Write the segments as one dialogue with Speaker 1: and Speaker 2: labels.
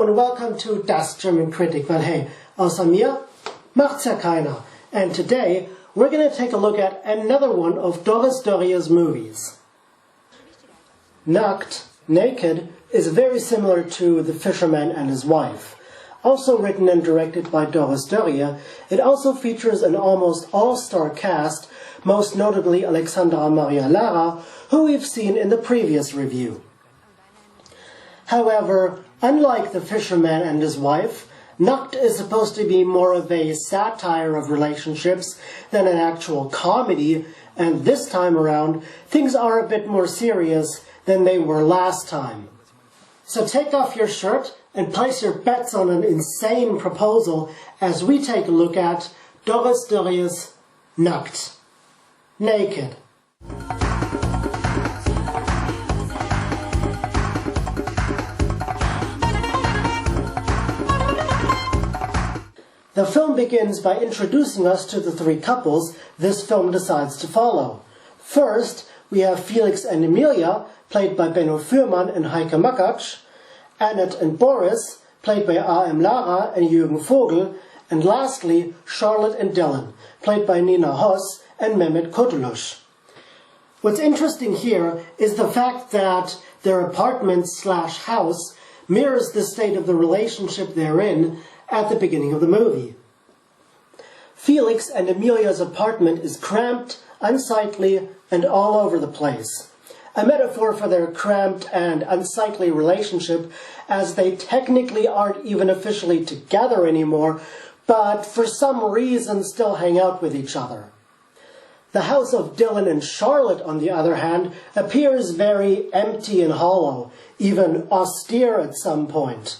Speaker 1: Hello and welcome to Das German Critic. Weil hey, außer mir macht's ja keiner. And today we're going to take a look at another one of Doris Dörrie's movies. Nackt, Naked, is very similar to The Fisherman and His Wife. Also written and directed by Doris Dörrie, it also features an almost all-star cast, most notably Alexandra Maria Lara, who we've seen in the previous review. However, unlike The Fisherman and His Wife, Nackt is supposed to be more of a satire of relationships than an actual comedy, and this time around, things are a bit more serious than they were last time. So take off your shirt and place your bets on an insane proposal as we take a look at Doris Dörrie's Nackt, Naked. The film begins by introducing us to the three couples this film decides to follow. First, we have Felix and Emilia, played by Benno Fürmann and Heike Makatsch, Annette and Boris, played by A.M. Lara and Jürgen Vogel, and lastly, Charlotte and Dylan, played by Nina Hoss and Mehmet Kurtuluş. What's interesting here is the fact that their apartment/house mirrors the state of the relationship they're in at the beginning of the movie. Felix and Emilia's apartment is cramped, unsightly, and all over the place. A metaphor for their cramped and unsightly relationship, as they technically aren't even officially together anymore, but for some reason still hang out with each other. The house of Dylan and Charlotte, on the other hand, appears very empty and hollow, even austere at some point.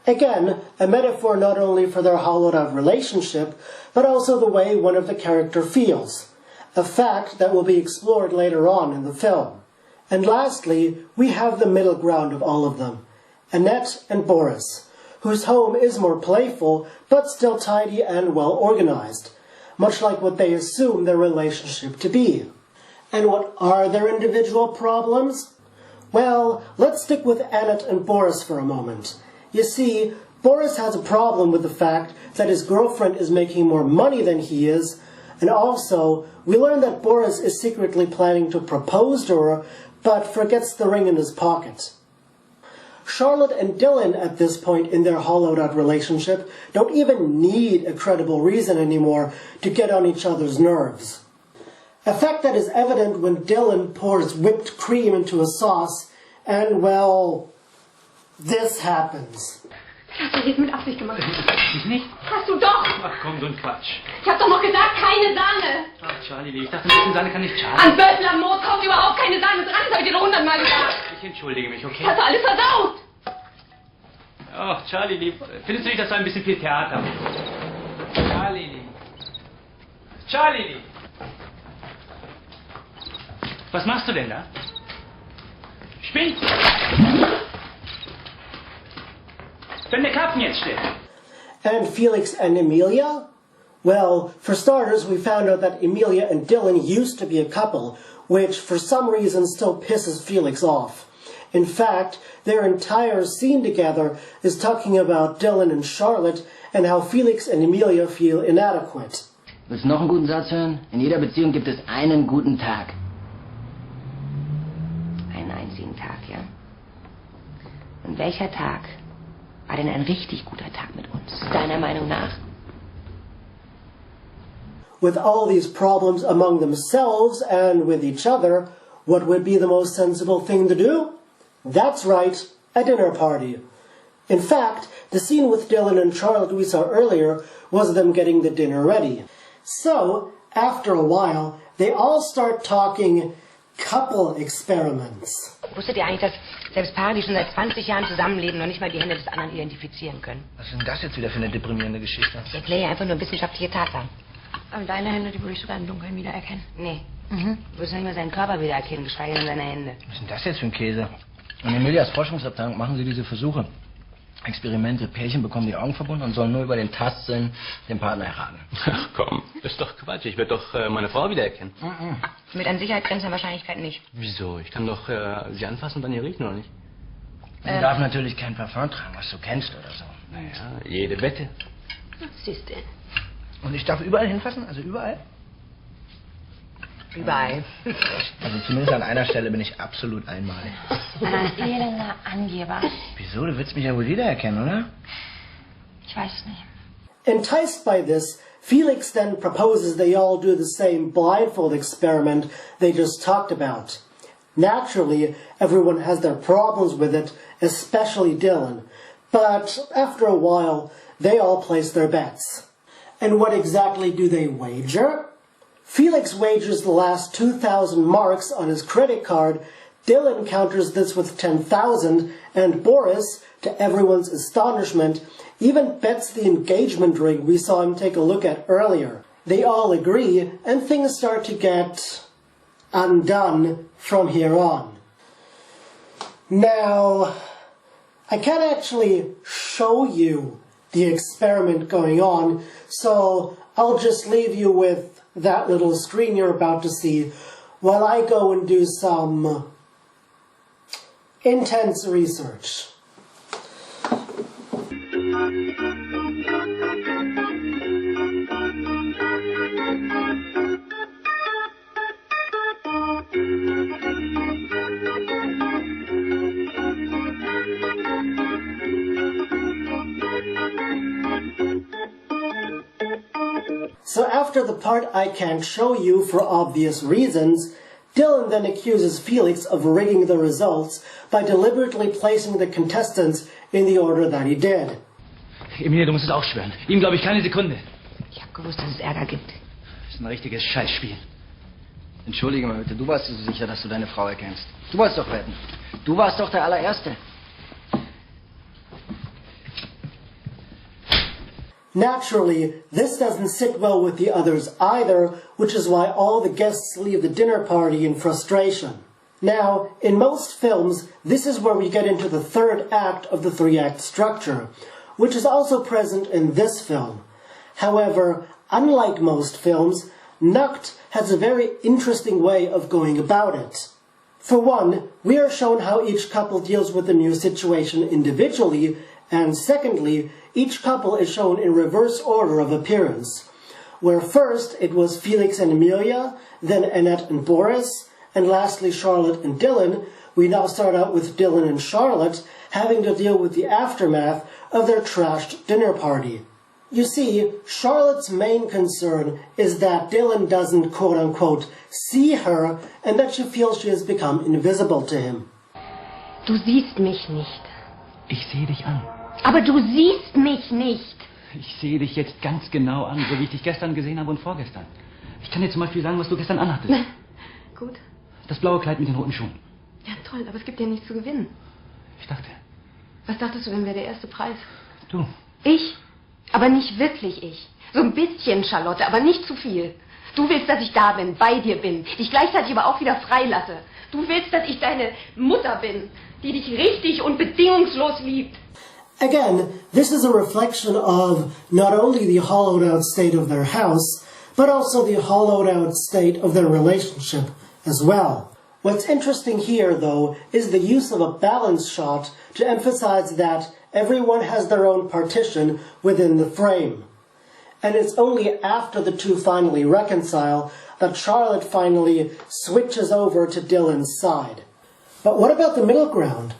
Speaker 1: Again, a metaphor not only for their hollowed-out relationship, but also the way one of the characters feels, a fact that will be explored later on in the film. And lastly, we have the middle ground of all of them, Annette and Boris, whose home is more playful, but still tidy and well-organized, much like what they assume their relationship to be. And what are their individual problems? Well, let's stick with Annette and Boris for a moment. You see, Boris has a problem with the fact that his girlfriend is making more money than he is, and also, we learn that Boris is secretly planning to propose to her, but forgets the ring in his pocket. Charlotte and Dylan, at this point in their hollowed-out relationship, don't even need a credible reason anymore to get on each other's nerves. A fact that is evident when Dylan pours whipped cream into a sauce, and, well, this happens.
Speaker 2: Hast du jetzt mit Absicht gemacht?
Speaker 3: Ich nicht?
Speaker 2: Hast du doch!
Speaker 3: Ach komm, so ein Quatsch.
Speaker 2: Ich hab doch noch gesagt, keine Sahne!
Speaker 3: Ach, Charlie, ich dachte, ein bisschen Sahne kann nicht schaden.
Speaker 2: An Bösel am Moos kommt überhaupt keine Sahne dran, das hab ich dir 100-mal gesagt!
Speaker 3: Ich entschuldige mich, okay?
Speaker 2: Hast du alles versaut!
Speaker 3: Ach, Charlie, lieb, findest du nicht, das war ein bisschen viel Theater? Charlie, lieb. Charlie, lieb. Was machst du denn da? Spinnst du? Wenn der Karpfen jetzt steht.
Speaker 1: And Felix and Emilia? Well, for starters, we found out that Emilia and Dylan used to be a couple, which for some reason still pisses Felix off. In fact, their entire scene together is talking about Dylan and Charlotte and how Felix and Emilia feel inadequate.
Speaker 4: Willst du noch einen guten Satz hören? In jeder Beziehung gibt es einen guten Tag. Einen einzigen Tag, ja? Und welcher Tag war denn ein richtig guter Tag mit uns, deiner Meinung nach?
Speaker 1: With all these problems among themselves and with each other, what would be the most sensible thing to do? That's right, a dinner party. In fact, the scene with Dylan and Charlotte we saw earlier was them getting the dinner ready. So, after a while, they all start talking couple experiments.
Speaker 5: Wusstet ihr eigentlich, dass selbst Paare, die schon seit 20 Jahren zusammenleben, noch nicht mal die Hände des anderen identifizieren können?
Speaker 6: Was ist denn das jetzt wieder für eine deprimierende Geschichte?
Speaker 5: Ich erkläre einfach nur wissenschaftliche Tatsachen.
Speaker 2: Aber deine Hände, die würde ich sogar im Dunkeln wiedererkennen.
Speaker 5: Nee. Du wirst nicht mal seinen Körper wiedererkennen, geschweige denn seine Hände.
Speaker 6: Was ist denn das jetzt für ein Käse? In Emilias Forschungsabteilung machen sie diese Versuche. Experimente. Pärchen bekommen die Augen verbunden und sollen nur über den Tastsinn den Partner erraten.
Speaker 3: Ach komm, das ist doch Quatsch. Ich werde doch meine Frau wiedererkennen.
Speaker 5: Mit an Sicherheit grenzender Wahrscheinlichkeit nicht.
Speaker 3: Wieso? Ich kann doch sie anfassen und dann ihr riechen, oder nicht?
Speaker 6: Man darf natürlich kein Parfum tragen, was du kennst oder so.
Speaker 3: Naja, jede Wette.
Speaker 5: Siehst du.
Speaker 6: Und ich darf überall hinfassen? Also überall?
Speaker 5: Überall.
Speaker 6: Also zumindest an einer Stelle bin ich absolut einmalig.
Speaker 4: Elender Angeber.
Speaker 6: Wieso? Du willst mich ja wohl wiedererkennen, oder?
Speaker 4: Ich weiß es nicht.
Speaker 1: Enticed by this, Felix then proposes they all do the same blindfold experiment they just talked about. Naturally, everyone has their problems with it, especially Dylan. But after a while, they all place their bets. And what exactly do they wager? Felix wagers the last 2,000 marks on his credit card, Dylan counters this with 10,000, and Boris, to everyone's astonishment, even bets the engagement ring we saw him take a look at earlier. They all agree, and things start to get undone from here on. Now, I can't actually show you the experiment going on, so I'll just leave you with that little screen you're about to see while I go and do some intense research. So after the part I can't show you for obvious reasons, Dylan then accuses Felix of rigging the results by deliberately placing the contestants in the order that he did.
Speaker 3: Emilia, du musst es auch schwören. Ihm glaube ich keine Sekunde.
Speaker 5: Ich habe gewusst, dass es Ärger gibt.
Speaker 3: Das ist ein richtiges Scheißspiel.
Speaker 6: Entschuldige mal bitte, du warst dir so sicher, dass du deine Frau erkennst. Du wolltest doch wetten. Du warst doch der allererste.
Speaker 1: Naturally, this doesn't sit well with the others either, which is why all the guests leave the dinner party in frustration. Now, in most films, this is where we get into the third act of the three-act structure, which is also present in this film. However, unlike most films, Nackt has a very interesting way of going about it. For one, we are shown how each couple deals with the new situation individually, and secondly, each couple is shown in reverse order of appearance, where first it was Felix and Emilia, then Annette and Boris, and lastly Charlotte and Dylan. We now start out with Dylan and Charlotte having to deal with the aftermath of their trashed dinner party. You see, Charlotte's main concern is that Dylan doesn't quote-unquote see her and that she feels she has become invisible to him.
Speaker 5: Du siehst mich nicht.
Speaker 3: Ich sehe dich an.
Speaker 5: Aber du siehst mich nicht.
Speaker 3: Ich sehe dich jetzt ganz genau an, so wie ich dich gestern gesehen habe und vorgestern. Ich kann dir zum Beispiel sagen, was du gestern anhattest.
Speaker 5: Gut.
Speaker 3: Das blaue Kleid mit den roten Schuhen.
Speaker 5: Ja, toll, aber es gibt ja nichts zu gewinnen.
Speaker 3: Ich dachte...
Speaker 5: Was dachtest du denn, wäre der erste Preis?
Speaker 3: Du.
Speaker 5: Ich? Aber nicht wirklich ich. So ein bisschen, Charlotte, aber nicht zu viel. Du willst, dass ich da bin, bei dir bin, dich gleichzeitig aber auch wieder freilasse. Du willst, dass ich deine Mutter bin, die dich richtig und bedingungslos liebt.
Speaker 1: Again, this is a reflection of not only the hollowed out state of their house, but also the hollowed out state of their relationship as well. What's interesting here, though, is the use of a balance shot to emphasize that everyone has their own partition within the frame. And it's only after the two finally reconcile that Charlotte finally switches over to Dylan's side. But what about the middle ground?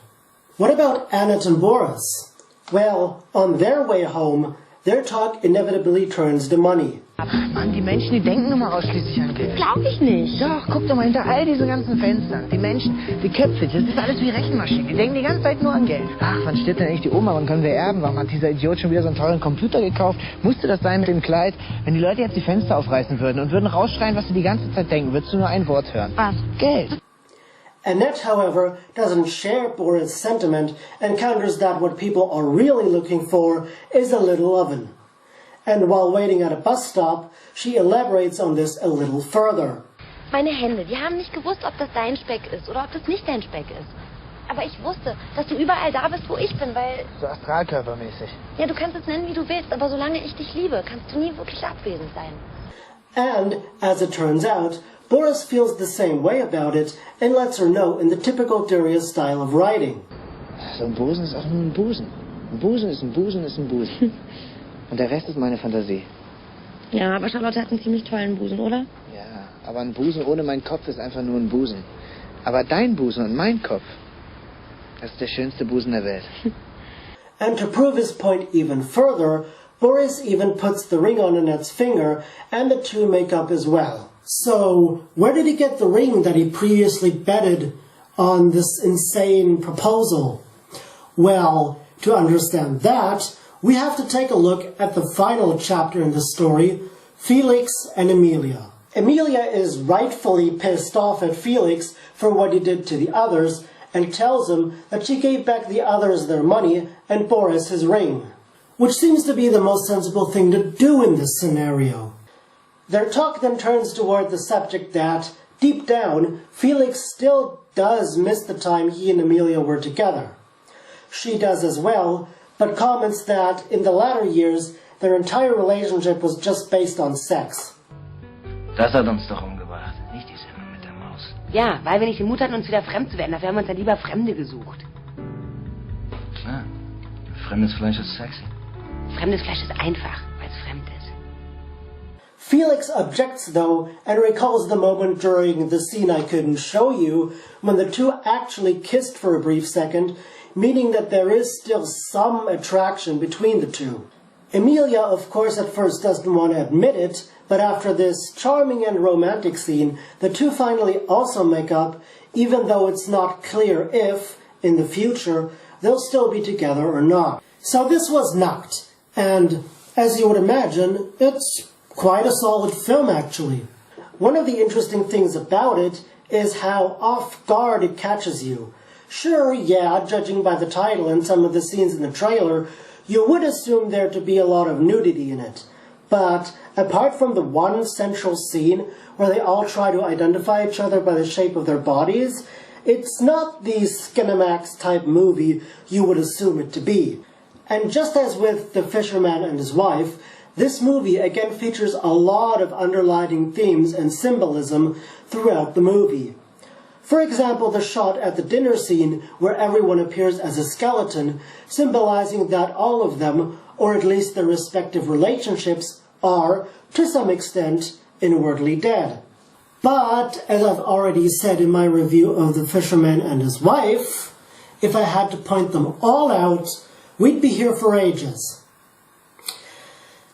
Speaker 1: What about Annette and Boris? Well, on their way home, their talk inevitably turns to money.
Speaker 7: Ach Mann, die Menschen, die denken immer ausschließlich an Geld.
Speaker 5: Glaub ich nicht.
Speaker 7: Doch, guck doch mal hinter all diesen ganzen Fenstern. Die Menschen, die Köpfe, das ist alles wie Rechenmaschinen. Die denken die ganze Zeit nur an Geld. Ach, wann stirbt denn eigentlich die Oma? Wann können wir erben? Warum hat dieser Idiot schon wieder so einen teuren Computer gekauft? Musste das sein mit dem Kleid? Wenn die Leute jetzt die Fenster aufreißen würden und würden rausschreien, was sie die ganze Zeit denken, würdest du nur ein Wort hören.
Speaker 5: Was?
Speaker 7: Geld.
Speaker 1: Annette, however, doesn't share Boris' sentiment and counters that what people are really looking for is a little oven. And while waiting at a bus stop, she elaborates on this a little further.
Speaker 8: Meine Hände, die haben nicht gewusst, ob das dein Speck ist oder ob das nicht dein Speck ist. Aber ich wusste, dass du überall da bist, wo ich bin, weil...
Speaker 7: So astralkörpermäßig.
Speaker 8: Ja, du kannst es nennen, wie du willst, aber solange ich dich liebe, kannst du nie wirklich abwesend sein.
Speaker 1: And, as it turns out, Boris feels the same way about it and lets her know in the typical Dörrie style of writing.
Speaker 7: So ein Busen ist auch nur ein Busen. Ein Busen ist ein Busen ist ein Busen. Und der Rest ist meine Fantasie.
Speaker 8: Ja, aber Charlotte hat einen ziemlich tollen Busen, oder?
Speaker 7: Ja, aber ein Busen ohne meinen Kopf ist einfach nur ein Busen. Aber dein Busen und mein Kopf, das ist der schönste Busen der Welt.
Speaker 1: And to prove his point even further, Boris even puts the ring on Annette's finger, and the two make up as well. So, where did he get the ring that he previously betted on this insane proposal? Well, to understand that, we have to take a look at the final chapter in the story, Felix and Emilia. Emilia is rightfully pissed off at Felix for what he did to the others, and tells him that she gave back the others their money and Boris his ring, which seems to be the most sensible thing to do in this scenario. Their talk then turns toward the subject that, deep down, Felix still does miss the time he and Emilia were together. She does as well, but comments that in the latter years, their entire relationship was just based on sex.
Speaker 6: Das hat uns doch umgebracht, nicht die Sendung mit der Maus.
Speaker 4: Ja, weil wir nicht den Mut hatten, uns wieder fremd zu werden. Dafür haben wir uns ja lieber Fremde gesucht.
Speaker 6: Klar, fremdes Fleisch ist sexy.
Speaker 4: Fremdes Fleisch ist einfach, weil es fremd ist.
Speaker 1: Felix objects, though, and recalls the moment during the scene I couldn't show you, when the two actually kissed for a brief second, meaning that there is still some attraction between the two. Emilia, of course, at first doesn't want to admit it, but after this charming and romantic scene, the two finally also make up, even though it's not clear if, in the future, they'll still be together or not. So this was Nackt, and, as you would imagine, it's quite a solid film, actually. One of the interesting things about it is how off guard it catches you. Sure, yeah, judging by the title and some of the scenes in the trailer, you would assume there to be a lot of nudity in it. But apart from the one central scene where they all try to identify each other by the shape of their bodies, it's not the Skinamax type movie you would assume it to be. And just as with The Fisherman and His Wife, this movie again features a lot of underlying themes and symbolism throughout the movie. For example, the shot at the dinner scene where everyone appears as a skeleton, symbolizing that all of them, or at least their respective relationships, are, to some extent, inwardly dead. But, as I've already said in my review of The Fisherman and His Wife, if I had to point them all out, we'd be here for ages.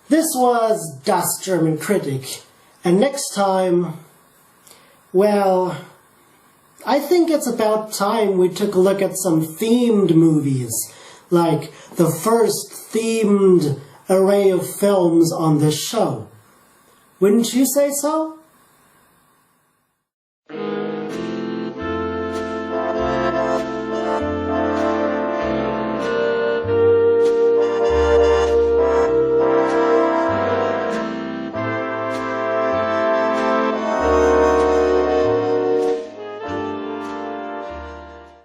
Speaker 1: This was Das German Kritic, and next time, well, I think it's about time we took a look at some themed movies, like the first themed array of films on this show. Wouldn't you say so?